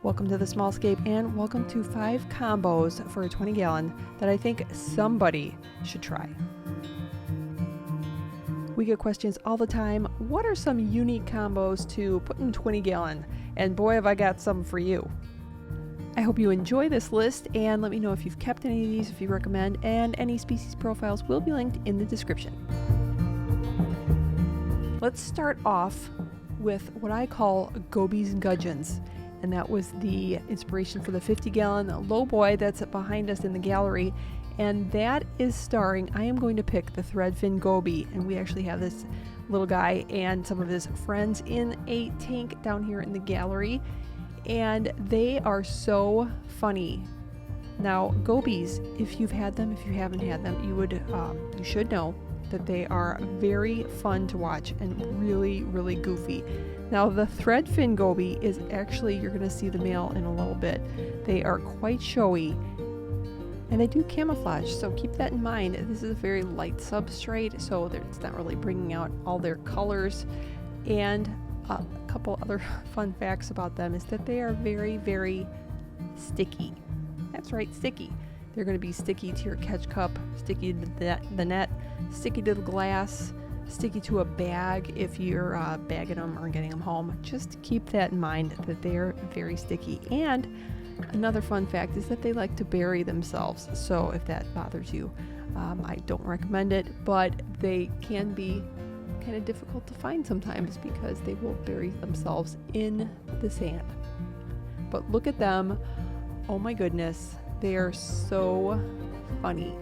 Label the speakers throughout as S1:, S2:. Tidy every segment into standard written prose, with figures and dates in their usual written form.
S1: Welcome to the Smallscape and welcome to 5 combos for a 20 gallon that I think somebody should try. We get questions all the time. What are some unique combos to put in 20 gallon? And boy, have I got some for you. I hope you enjoy this list and let me know if you've kept any of these, if you recommend, and any species profiles will be linked in the description. Let's start off with what I call gobies and gudgeons. And that was the inspiration for the 50 gallon low boy that's behind us in the gallery. And that is starring, I am going to pick the threadfin goby. And we actually have this little guy and some of his friends in a tank down here in the gallery. And they are so funny. Now, gobies, if you've had them, if you haven't had them, you should know that they are very fun to watch and really, really goofy. Now the threadfin goby is actually, you're going to see the male in a little bit. They are quite showy and they do camouflage, so keep that in mind. This is a very light substrate, so it's not really bringing out all their colors. And a couple other fun facts about them is that they are very, very sticky. That's right, sticky. They're going to be sticky to your catch cup, sticky to the net, sticky to the glass, sticky to a bag if you're bagging them or getting them home. Just keep that in mind that they're very sticky. And another fun fact is that they like to bury themselves. So if that bothers you, I don't recommend it, but they can be kind of difficult to find sometimes because they will bury themselves in the sand. But look at them. Oh my goodness. They are so funny.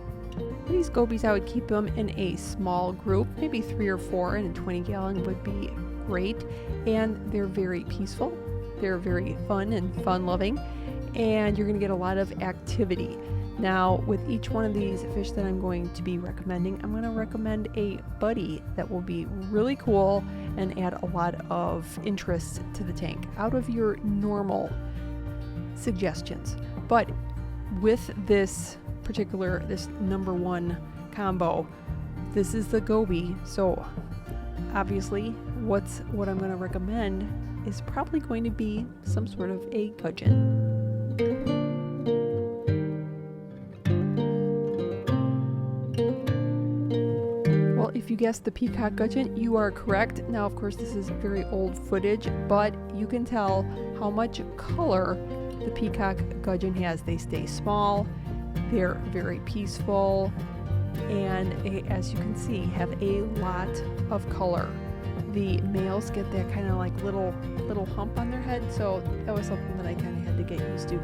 S1: These gobies, I would keep them in a small group, maybe 3 or 4, and a 20 gallon would be great. And they're very peaceful. They're very fun and fun loving, and you're going to get a lot of activity. Now, with each one of these fish that I'm going to be recommending, I'm going to recommend a buddy that will be really cool and add a lot of interest to the tank out of your normal suggestions. But with this number 1 combo, this is the goby, so obviously what I'm going to recommend is probably going to be some sort of a gudgeon. Well, if you guessed the peacock gudgeon, you are correct. Now, of course, this is very old footage, but you can tell how much color the peacock gudgeon has. They stay small, they're very peaceful, and as you can see, have a lot of color. The males get that kind of like little hump on their head, so that was something that I kind of had to get used to.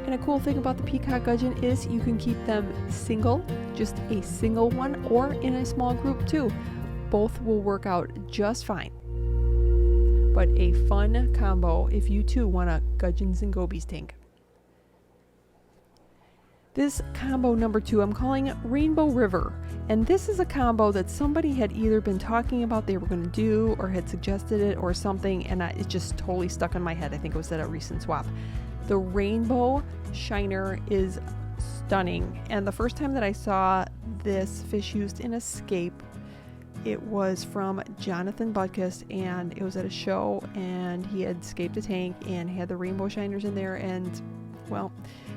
S1: And a cool thing about the peacock gudgeon is you can keep them single, just a single one, or in a small group too. Both will work out just fine. But a fun combo if you too want a gudgeons and gobies tank. This combo number 2 I'm calling Rainbow River, and this is a combo that somebody had either been talking about they were going to do or had suggested it or something, and it just totally stuck in my head. I think it was at a recent swap. The rainbow shiner is stunning, and the first time that I saw this fish used in a scape, it was from Jonathan Butkus, and it was at a show, and he had scaped a tank and had the rainbow shiners in there, and well,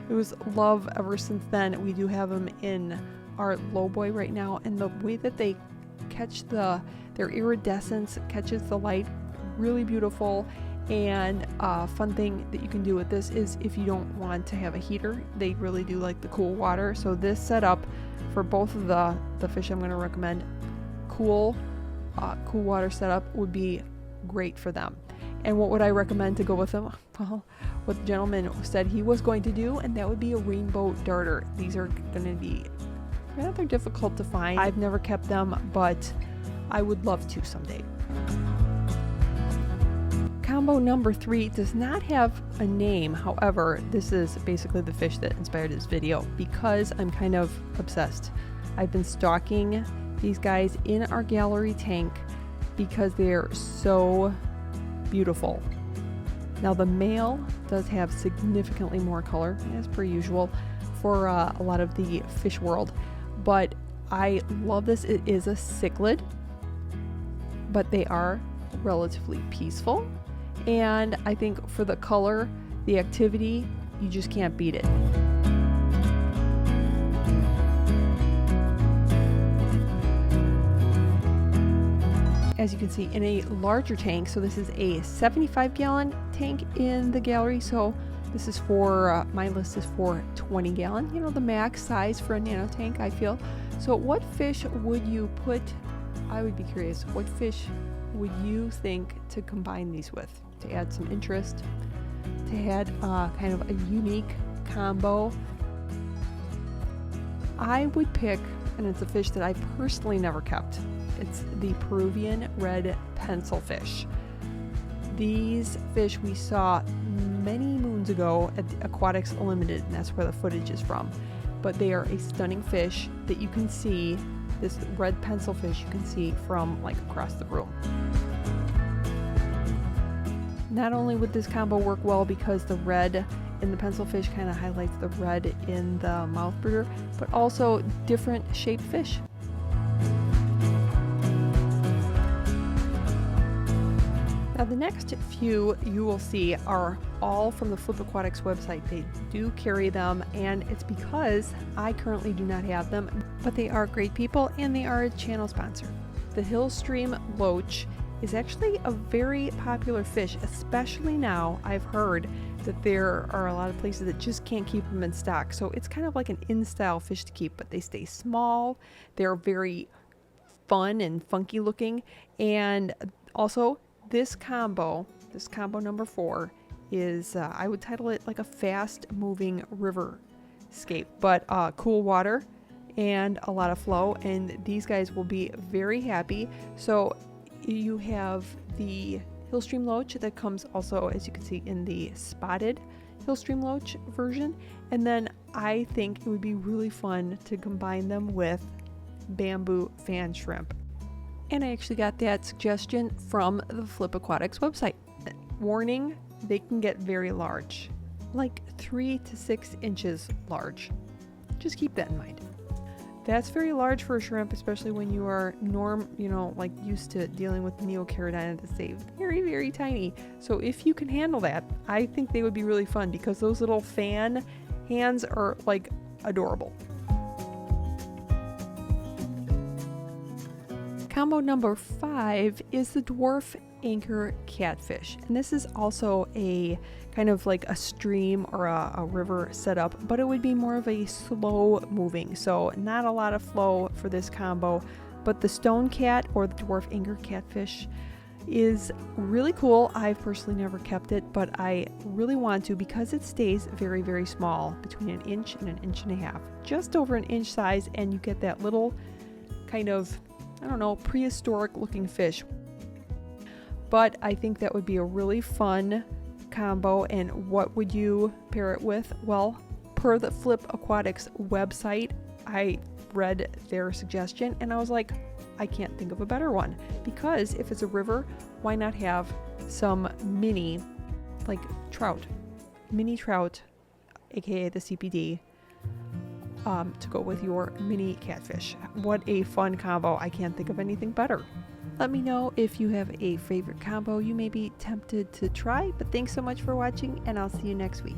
S1: it was love ever since then. We do have them in our low boy right now, and the way that they catch their iridescence catches the light, really beautiful. And a fun thing that you can do with this is if you don't want to have a heater, they really do like the cool water. So this setup for both of the fish I'm going to recommend, cool water setup would be great for them. And what would I recommend to go with them? Well, what the gentleman said he was going to do, and that would be a rainbow darter. These are going to be rather difficult to find. I've never kept them, but I would love to someday. Combo number 3 does not have a name. However, this is basically the fish that inspired this video because I'm kind of obsessed. I've been stalking these guys in our gallery tank because they're so beautiful. Now the male does have significantly more color, as per usual, for a lot of the fish world, but I love this. It is a cichlid, but they are relatively peaceful, and I think for the color The activity, you just can't beat it. As you can see, in a larger tank, so this is a 75-gallon tank in the gallery, so this is for, my list is for 20-gallon, you know, the max size for a nano tank, I feel. So what fish would you put, I would be curious, what fish would you think to combine these with to add some interest, to add kind of a unique combo? I would pick, and it's a fish that I personally never kept, it's the Peruvian red pencilfish. These fish we saw many moons ago at the Aquatics Unlimited, and that's where the footage is from. But they are a stunning fish that you can see, this red pencilfish you can see from like across the room. Not only would this combo work well because the red in the pencilfish kind of highlights the red in the mouth brooder, but also different shaped fish. Now the next few you will see are all from the Flip Aquatics website. They do carry them, and it's because I currently do not have them, but they are great people and they are a channel sponsor. The Hillstream Loach is actually a very popular fish, especially now. I've heard that there are a lot of places that just can't keep them in stock. So it's kind of like an in-style fish to keep, but they stay small. They're very fun and funky looking. And also this combo number 4 is, I would title it like a fast moving river scape, but cool water and a lot of flow. And these guys will be very happy. So you have the Hillstream Loach that comes also, as you can see, in the spotted Hillstream Loach version. And then I think it would be really fun to combine them with bamboo fan shrimp. And I actually got that suggestion from the Flip Aquatics website. Warning, they can get very large, like 3 to 6 inches large. Just keep that in mind. That's very large for a shrimp, especially when you are like used to dealing with Neocaridina that stay very, very tiny. So if you can handle that, I think they would be really fun because those little fan hands are like adorable. Combo number 5 is the dwarf anchor catfish, and this is also a kind of like a stream or a river setup, but it would be more of a slow moving, so not a lot of flow for this combo. But the stone cat or the dwarf anchor catfish is really cool. I've personally never kept it, but I really want to because it stays very, very small, between 1 inch and 1.5 inches, just over 1 inch size, and you get that little kind of, I don't know, prehistoric looking fish. But I think that would be a really fun combo. And what would you pair it with? Well, per the Flip Aquatics website, I read their suggestion and I was like, I can't think of a better one, because if it's a river, why not have some mini, like mini trout, aka the CPD, to go with your mini catfish. What a fun combo. I can't think of anything better. Let me know if you have a favorite combo you may be tempted to try, but thanks so much for watching, and I'll see you next week.